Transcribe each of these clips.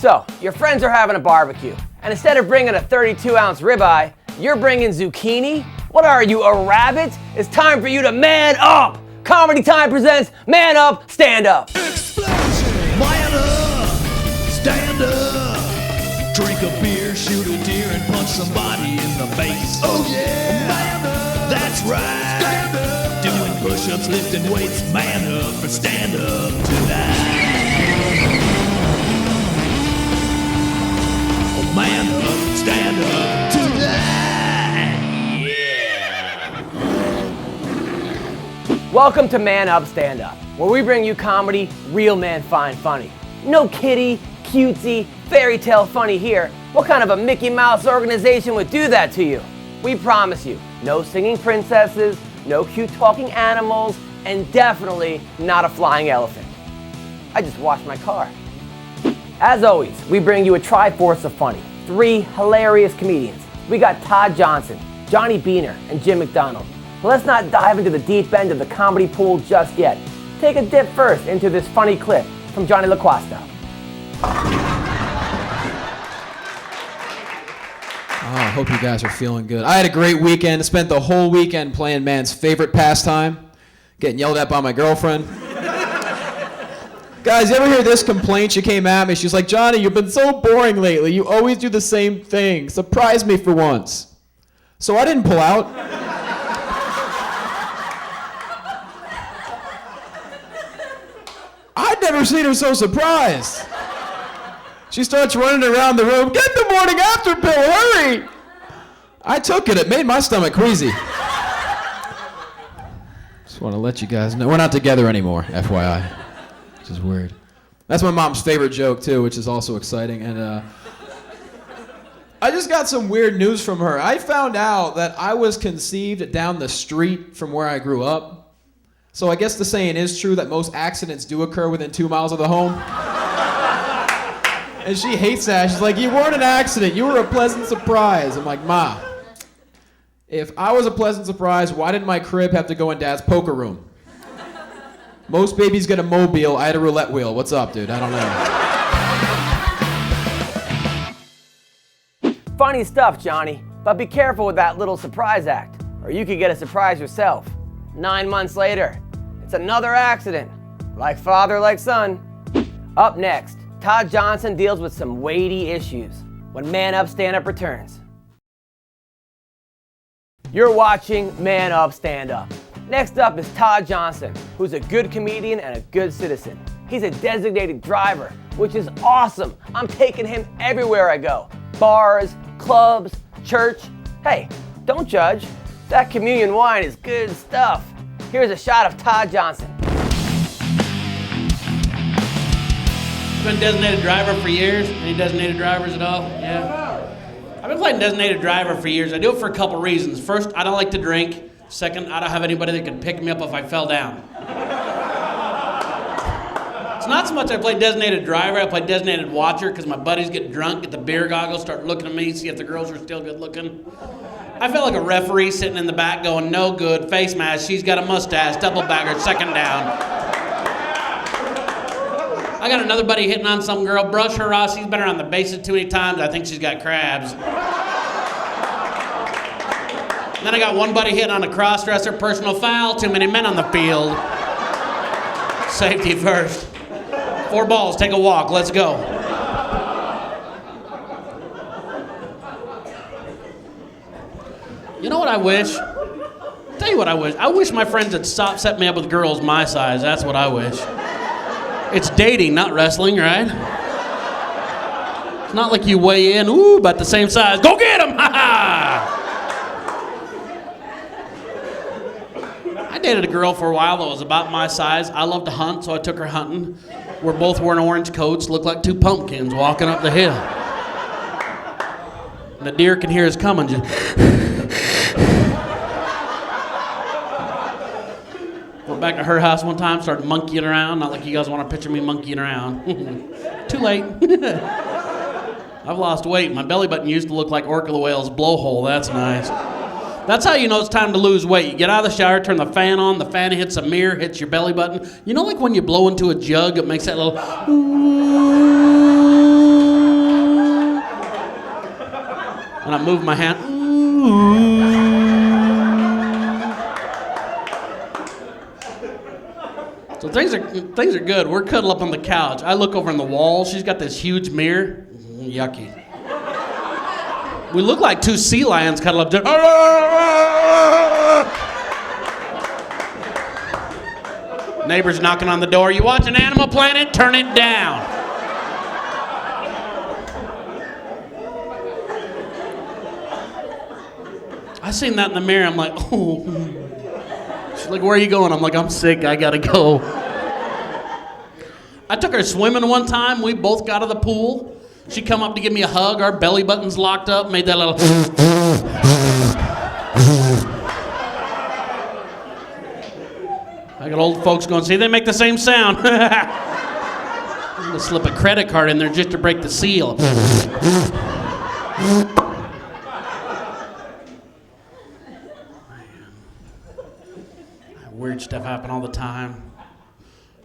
So, your friends are having a barbecue, and instead of bringing a 32-ounce ribeye, you're bringing zucchini? What are you, a rabbit? It's time for you to man up! Comedy Time presents Man Up, Stand Up! Explosion! Man up! Stand up! Drink a beer, shoot a deer, and punch somebody in the face. Oh yeah! Man up! That's right! Stand up! Doing push-ups, lifting weights, man up or stand up tonight. Oh, man up, stand up tonight. Yeah! Welcome to Man Up, Stand Up, where we bring you comedy, real man find funny. No kitty, cutesy, fairy tale funny here. What kind of a Mickey Mouse organization would do that to you? We promise you, no singing princesses, no cute talking animals, and definitely not a flying elephant. I just washed my car. As always, we bring you a triforce of funny. 3 hilarious comedians. We got Todd Johnson, Johnny Beaner, and Jim McDonald. But let's not dive into the deep end of the comedy pool just yet. Take a dip first into this funny clip from Johnny LaQuasta. I hope you guys are feeling good. I had a great weekend. Spent the whole weekend playing man's favorite pastime, getting yelled at by my girlfriend. Guys, you ever hear this complaint? She came at me. She's like, Johnny, you've been so boring lately. You always do the same thing. Surprise me for once. So I didn't pull out. I'd never seen her so surprised. She starts running around the room. Get the morning after pill, hurry! I took it. It made my stomach queasy. Just want to let you guys know. We're not together anymore, FYI. Which is weird. That's my mom's favorite joke, too, which is also exciting. And I just got some weird news from her. I found out that I was conceived down the street from where I grew up. So I guess the saying is true that most accidents do occur within 2 miles of the home. And she hates that. She's like, you weren't an accident. You were a pleasant surprise. I'm like, Ma, if I was a pleasant surprise, why did my crib have to go in Dad's poker room? Most babies get a mobile. I had a roulette wheel. What's up, dude? I don't know. Funny stuff, Johnny, but be careful with that little surprise act, or you could get a surprise yourself. 9 months later, it's another accident. Like father, like son. Up next, Todd Johnson deals with some weighty issues when Man Up, Stand Up returns. You're watching Man Up, Stand Up. Next up is Todd Johnson, who's a good comedian and a good citizen. He's a designated driver, which is awesome. I'm taking him everywhere I go. Bars, clubs, church. Hey, don't judge. That communion wine is good stuff. Here's a shot of Todd Johnson. Been designated driver for years. Any designated drivers at all? Yeah. I've been playing designated driver for years. I do it for a couple reasons. First, I don't like to drink. Second, I don't have anybody that can pick me up if I fell down. It's not so much I play designated driver, I play designated watcher because my buddies get drunk, get the beer goggles, start looking at me, see if the girls are still good looking. I felt like a referee sitting in the back going, no good, face mask, she's got a mustache, double bagger, second down. I got another buddy hitting on some girl, brush her off, she's been around the bases too many times, I think she's got crabs. Then I got one buddy hitting on a cross-dresser, personal foul, too many men on the field. Safety first. 4 balls, take a walk, let's go. You know what I wish? I'll tell you what I wish. I wish my friends would stop setting me up with girls my size, that's what I wish. It's dating, not wrestling, right? It's not like you weigh in, ooh, about the same size. Go get him, ha ha! I dated a girl for a while that was about my size. I love to hunt, so I took her hunting. We're both wearing orange coats, look like 2 pumpkins walking up the hill. And the deer can hear us coming, just... Went back to her house one time, started monkeying around. Not like you guys want to picture me monkeying around. Too late. I've lost weight. My belly button used to look like Orca the Whale's blowhole. That's nice. That's how you know it's time to lose weight. You get out of the shower, turn the fan on, the fan hits a mirror, hits your belly button. You know, like when you blow into a jug, it makes that little... I move my hand. Ooh. So things are good. We're cuddled up on the couch. I look over on the wall. She's got this huge mirror. Yucky. We look like two sea lions cuddled up. Neighbors knocking on the door. You watching Animal Planet? Turn it down. I seen that in the mirror. I'm like, oh. She's like, where are you going? I'm like, I'm sick. I gotta go. I took her swimming one time. We both got out of the pool. She come up to give me a hug. Our belly buttons locked up. Made that little. I got old folks going, see, they make the same sound. I'm gonna slip a credit card in there just to break the seal. Weird stuff happen all the time.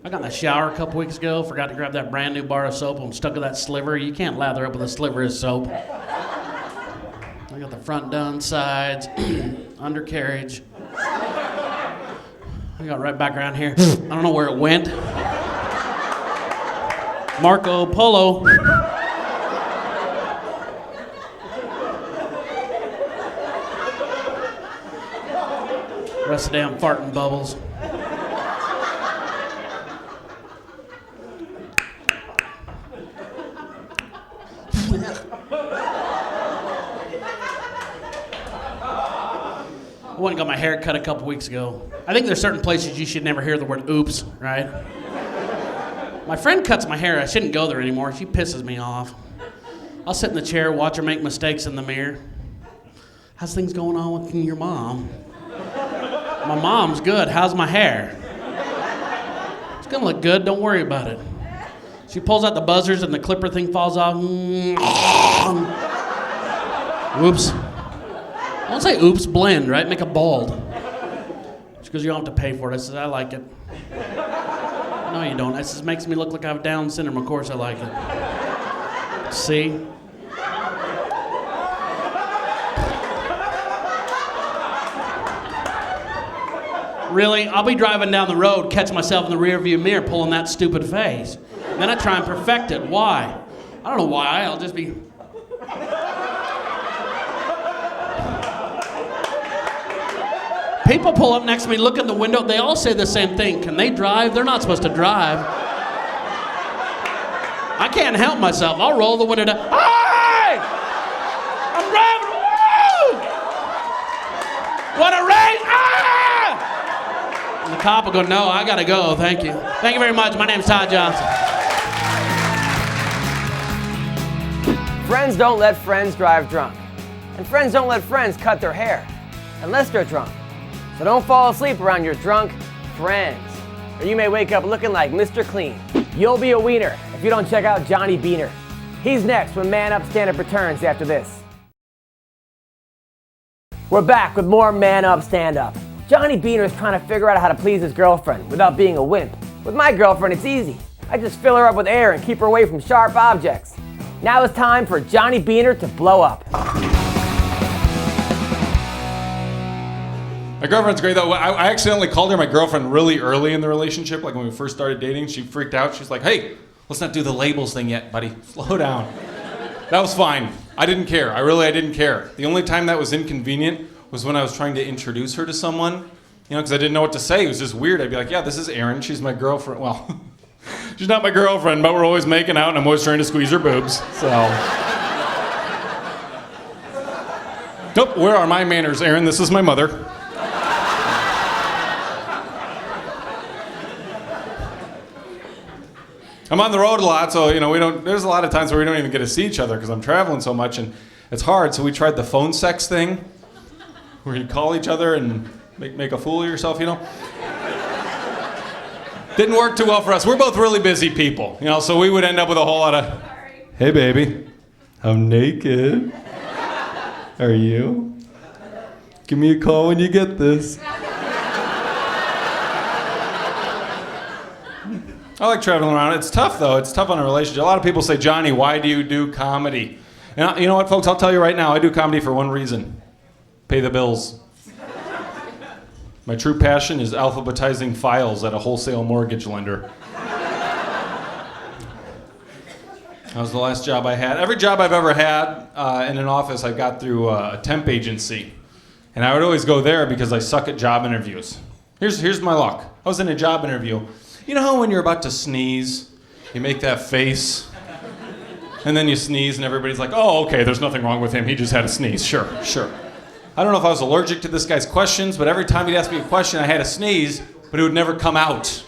I got in the shower a couple weeks ago, forgot to grab that brand new bar of soap. I'm stuck with that sliver. You can't lather up with a sliver of soap. I got the front done, sides, undercarriage. I got right back around here. I don't know where it went. Marco Polo. Rest of the damn farting bubbles. I went and got my hair cut a couple weeks ago. I think there's certain places you should never hear the word oops, right? My friend cuts my hair. I shouldn't go there anymore. She pisses me off. I'll sit in the chair, watch her make mistakes in the mirror. How's things going on with your mom? My mom's good. How's my hair? It's gonna look good. Don't worry about it. She pulls out the buzzers and the clipper thing falls off. Oops. Don't say oops, blend, right? Make a bald. She goes, you don't have to pay for it. I said, I like it. No, you don't. It just makes me look like I have Down syndrome. Of course I like it. See? Really? I'll be driving down the road, catch myself in the rearview mirror pulling that stupid face. And then I try and perfect it. Why? I don't know why. I'll just be... People pull up next to me, look in the window, they all say the same thing. Can they drive? They're not supposed to drive. I can't help myself. I'll roll the window down. Hey! I'm driving! Woo! What a race! Ah! And the cop will go, no, I gotta go, thank you. Thank you very much. My name's Todd Johnson. Friends don't let friends drive drunk. And friends don't let friends cut their hair. Unless they're drunk. So don't fall asleep around your drunk friends. Or you may wake up looking like Mr. Clean. You'll be a wiener if you don't check out Johnny Beaner. He's next when Man Up Stand Up returns after this. We're back with more Man Up Stand Up. Johnny Beaner is trying to figure out how to please his girlfriend without being a wimp. With my girlfriend, it's easy. I just fill her up with air and keep her away from sharp objects. Now it's time for Johnny Beaner to blow up. My girlfriend's great though. I accidentally called her my girlfriend really early in the relationship, like when we first started dating. She freaked out. She's like, hey, let's not do the labels thing yet, buddy. Slow down. That was fine. I didn't care. I didn't care. The only time that was inconvenient was when I was trying to introduce her to someone, because I didn't know what to say. It was just weird. I'd be like, yeah, this is Erin. She's my girlfriend. Well, she's not my girlfriend, but we're always making out and I'm always trying to squeeze her boobs, so. Nope, where are my manners, Erin? This is my mother. I'm on the road a lot, so there's a lot of times where we don't even get to see each other because I'm traveling so much and it's hard. So we tried the phone sex thing, where you call each other and make a fool of yourself, Didn't work too well for us. We're both really busy people, so we would end up with a whole lot of, hey baby, I'm naked. Are you? Give me a call when you get this. I like traveling around. It's tough, though. It's tough on a relationship. A lot of people say, Johnny, why do you do comedy? And you know what, folks? I'll tell you right now, I do comedy for one reason. Pay the bills. My true passion is alphabetizing files at a wholesale mortgage lender. That was the last job I had. Every job I've ever had in an office, I got through a temp agency. And I would always go there because I suck at job interviews. Here's my luck. I was in a job interview. You know how when you're about to sneeze, you make that face, and then you sneeze and everybody's like, oh, okay, there's nothing wrong with him. He just had a sneeze. Sure. I don't know if I was allergic to this guy's questions, but every time he'd ask me a question, I had a sneeze, but it would never come out.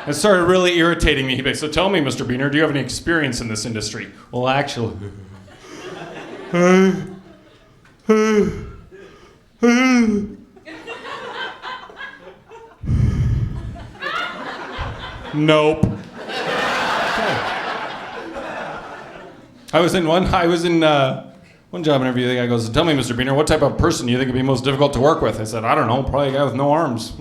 It started really irritating me. He'd be like, so tell me, Mr. Beener, do you have any experience in this industry? Well, actually... Nope. I was in one job interview. The guy goes, tell me, Mr. Beener, what type of person do you think would be most difficult to work with? I said, I don't know, probably a guy with no arms.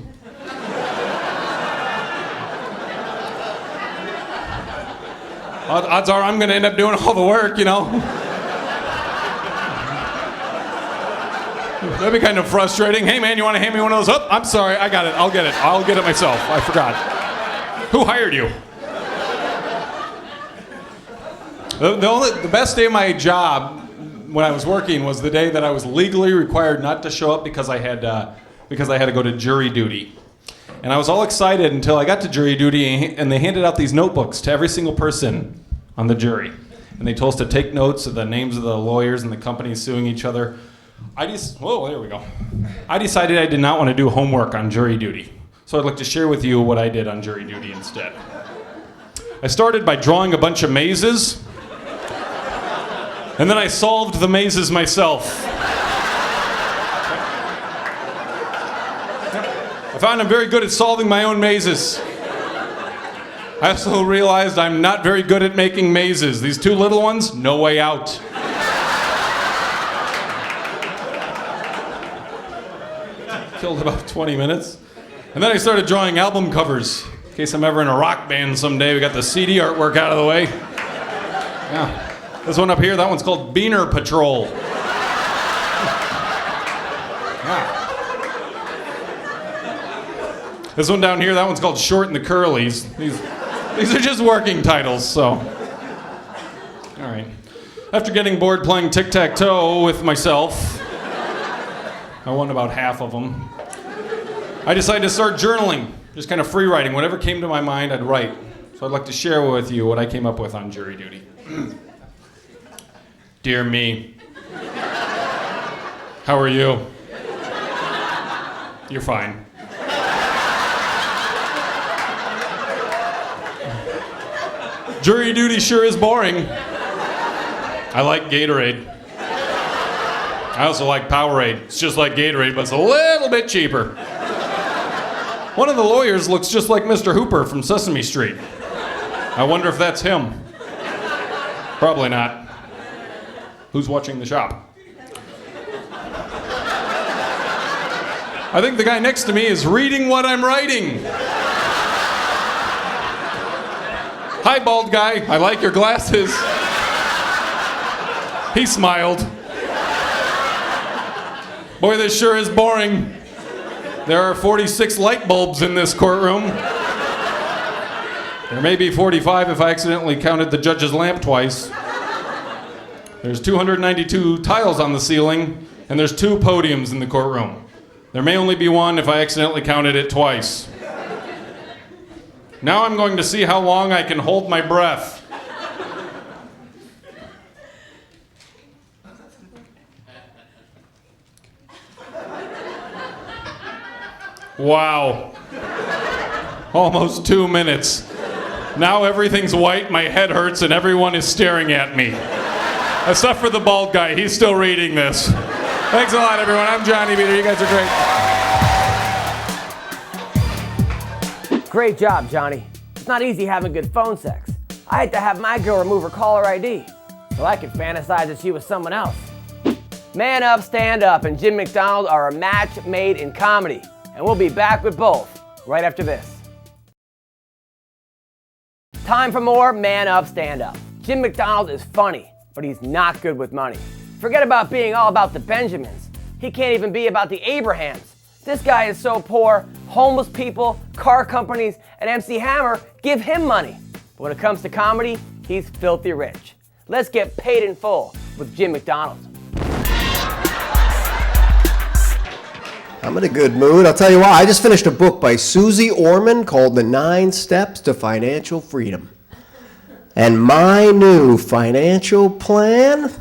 Odds are I'm going to end up doing all the work, you know. That'd be kind of frustrating. Hey, man, you want to hand me one of those? Oh, I'm sorry, I got it. I'll get it myself. I forgot. Who hired you? The best day of my job when I was working was the day that I was legally required not to show up because I had to go to jury duty. And I was all excited until I got to jury duty, and they handed out these notebooks to every single person on the jury. And they told us to take notes of the names of the lawyers and the companies suing each other. There we go. I decided I did not want to do homework on jury duty. So I'd like to share with you what I did on jury duty instead. I started by drawing a bunch of mazes, and then I solved the mazes myself. I found I'm very good at solving my own mazes. I also realized I'm not very good at making mazes. These two little ones, no way out. Killed about 20 minutes. And then I started drawing album covers. In case I'm ever in a rock band someday, we got the CD artwork out of the way. Yeah. This one up here, that one's called Beener Patrol. Yeah. This one down here, that one's called Short and the Curlies. These are just working titles, so. All right. After getting bored playing tic-tac-toe with myself, I won about half of them, I decided to start journaling, just kind of free writing. Whatever came to my mind, I'd write. So I'd like to share with you what I came up with on jury duty. Dear me. How are you? You're fine. Jury duty sure is boring. I like Gatorade. I also like Powerade. It's just like Gatorade, but it's a little bit cheaper. One of the lawyers looks just like Mr. Hooper from Sesame Street. I wonder if that's him. Probably not. Who's watching the shop? I think the guy next to me is reading what I'm writing. Hi, bald guy. I like your glasses. He smiled. Boy, this sure is boring. There are 46 light bulbs in this courtroom. There may be 45 if I accidentally counted the judge's lamp twice. There's 292 tiles on the ceiling, and there's 2 podiums in the courtroom. There may only be 1 if I accidentally counted it twice. Now I'm going to see how long I can hold my breath. Wow. Almost 2 minutes. Now everything's white, my head hurts, and everyone is staring at me. Except for the bald guy, he's still reading this. Thanks a lot, everyone. I'm Johnny Beener. You guys are great. Great job, Johnny. It's not easy having good phone sex. I had to have my girl remove her caller ID so I could fantasize that she was someone else. Man Up, Stand Up, and Jim McDonald are a match made in comedy. And we'll be back with both right after this. Time for more Man Up, Stand Up. Jim McDonald is funny, but he's not good with money. Forget about being all about the Benjamins. He can't even be about the Abrahams. This guy is so poor, homeless people, car companies, and MC Hammer give him money. But when it comes to comedy, he's filthy rich. Let's get paid in full with Jim McDonald. I'm in a good mood. I'll tell you why. I just finished a book by Susie Orman called The 9 Steps to Financial Freedom. And my new financial plan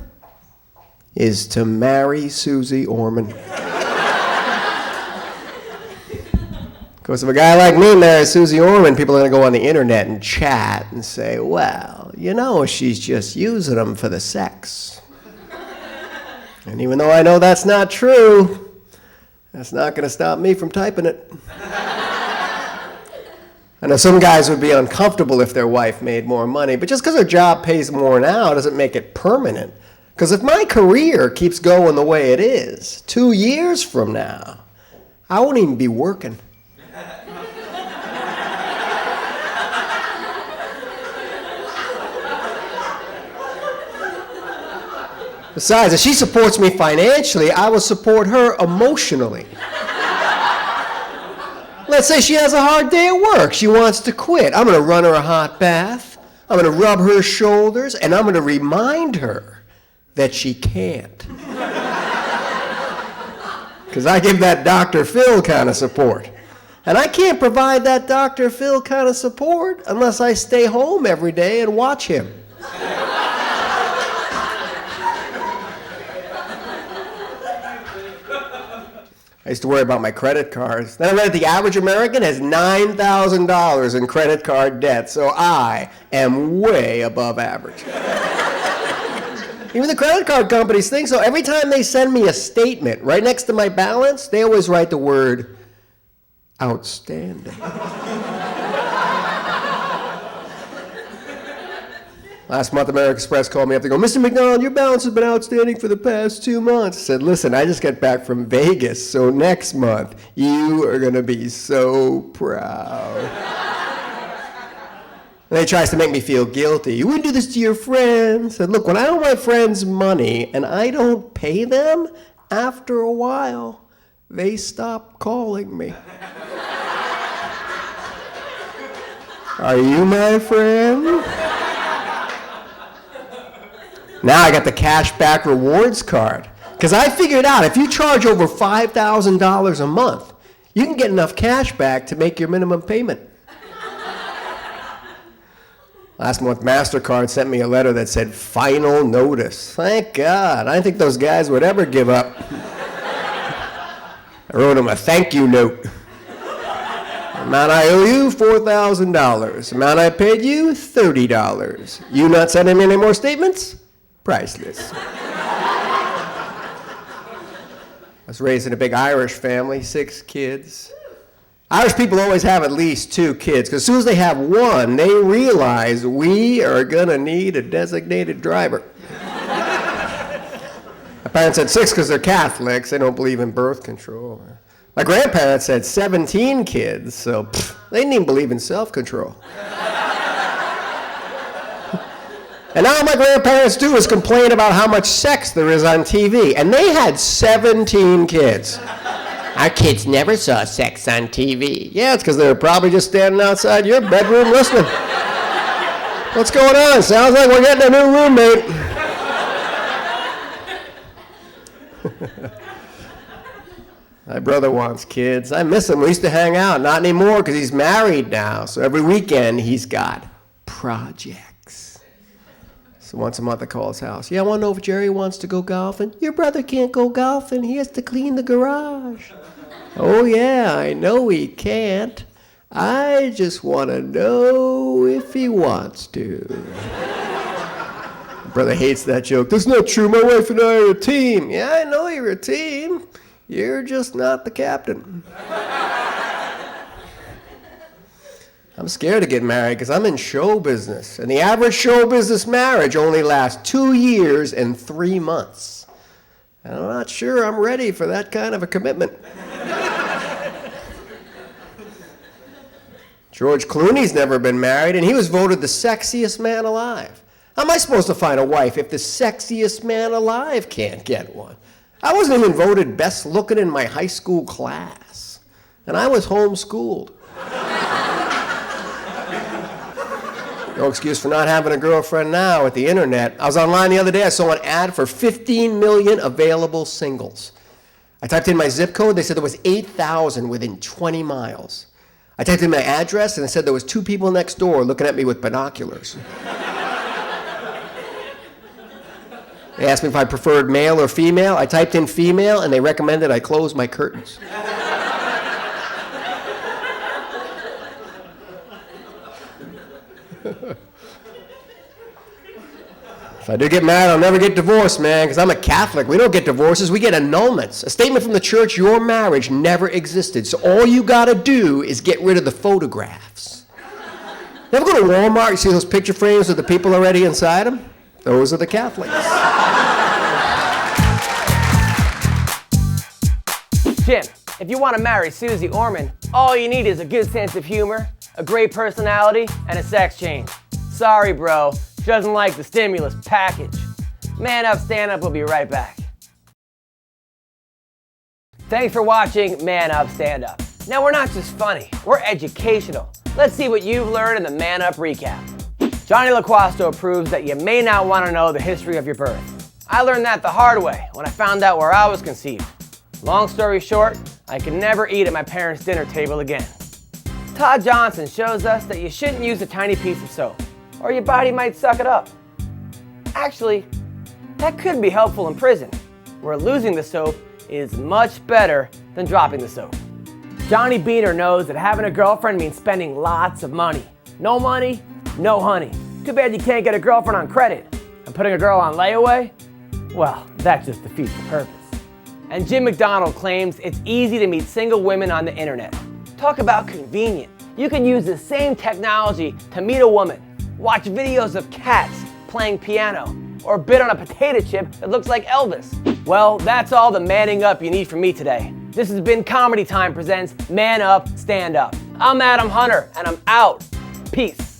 is to marry Susie Orman. Of course, if a guy like me marries Susie Orman, people are going to go on the internet and chat and say, well, you know, she's just using them for the sex. And even though I know that's not true, that's not going to stop me from typing it. I know some guys would be uncomfortable if their wife made more money, but just because her job pays more now doesn't make it permanent. Because if my career keeps going the way it is, 2 years from now, I won't even be working. Besides, if she supports me financially, I will support her emotionally. Let's say she has a hard day at work. She wants to quit. I'm going to run her a hot bath. I'm going to rub her shoulders, and I'm going to remind her that she can't. Because I give that Dr. Phil kind of support. And I can't provide that Dr. Phil kind of support unless I stay home every day and watch him. I used to worry about my credit cards. Then I read the average American has $9,000 in credit card debt, so I am way above average. Even the credit card companies think so. Every time they send me a statement, right next to my balance, they always write the word outstanding. Last month, American Express called me up. They go, Mr. McDonald, your balance has been outstanding for the past 2 months. I said, listen, I just got back from Vegas, so next month, you are going to be so proud. And he tries to make me feel guilty. You wouldn't do this to your friends. I said, look, when I owe my friends money and I don't pay them, after a while, they stop calling me. Are you my friend? Now I got the cash back rewards card. Because I figured out if you charge over $5,000 a month, you can get enough cash back to make your minimum payment. Last month, MasterCard sent me a letter that said, final notice. Thank God. I didn't think those guys would ever give up. I wrote them a thank you note. Amount I owe you, $4,000. Amount I paid you, $30. You not sending me any more statements? Priceless. I was raised in a big Irish family, 6 kids. Irish people always have at least 2 kids, because as soon as they have one, they realize we are going to need a designated driver. My parents had 6 because they're Catholics. They don't believe in birth control. My grandparents had 17 kids, so they didn't even believe in self-control. And now all my grandparents do is complain about how much sex there is on TV. And they had 17 kids. Our kids never saw sex on TV. Yeah, it's because they were probably just standing outside your bedroom listening. What's going on? Sounds like we're getting a new roommate. My brother wants kids. I miss him. We used to hang out. Not anymore because he's married now. So every weekend he's got projects. So once a month I call his house. Yeah, I want to know if Jerry wants to go golfing. Your brother can't go golfing. He has to clean the garage. Oh yeah, I know he can't. I just want to know if he wants to. My brother hates that joke. That's not true. My wife and I are a team. Yeah, I know you're a team. You're just not the captain. I'm scared to get married because I'm in show business. And the average show business marriage only lasts 2 years and 3 months. And I'm not sure I'm ready for that kind of a commitment. George Clooney's never been married, and he was voted the sexiest man alive. How am I supposed to find a wife if the sexiest man alive can't get one? I wasn't even voted best looking in my high school class. And I was homeschooled. No excuse for not having a girlfriend now with the internet. I was online the other day, I saw an ad for 15 million available singles. I typed in my zip code, they said there was 8,000 within 20 miles. I typed in my address and it said there was 2 people next door looking at me with binoculars. They asked me if I preferred male or female. I typed in female and they recommended I close my curtains. If I do get married, I'll never get divorced, man, because I'm a Catholic. We don't get divorces, we get annulments. A statement from the church, your marriage never existed. So all you gotta do is get rid of the photographs. You ever go to Walmart, you see those picture frames with the people already inside them? Those are the Catholics. Jim, if you want to marry Susie Orman, all you need is a good sense of humor, a great personality, and a sex change. Sorry, bro. She doesn't like the stimulus package. Man Up, Stand Up will be right back. Thanks for watching Man Up, Stand Up. Now, we're not just funny, we're educational. Let's see what you've learned in the Man Up Recap. Johnny LaQuasto proves that you may not want to know the history of your birth. I learned that the hard way when I found out where I was conceived. Long story short, I could never eat at my parents' dinner table again. Todd Johnson shows us that you shouldn't use a tiny piece of soap, or your body might suck it up. Actually, that could be helpful in prison, where losing the soap is much better than dropping the soap. Johnny Beaner knows that having a girlfriend means spending lots of money. No money, no honey. Too bad you can't get a girlfriend on credit. And putting a girl on layaway? Well, that just defeats the purpose. And Jim McDonald claims it's easy to meet single women on the internet. Talk about convenient. You can use the same technology to meet a woman, watch videos of cats playing piano, or bid on a potato chip that looks like Elvis. Well, that's all the manning up you need from me today. This has been Comedy Time presents Man Up, Stand Up. I'm Adam Hunter, and I'm out. Peace.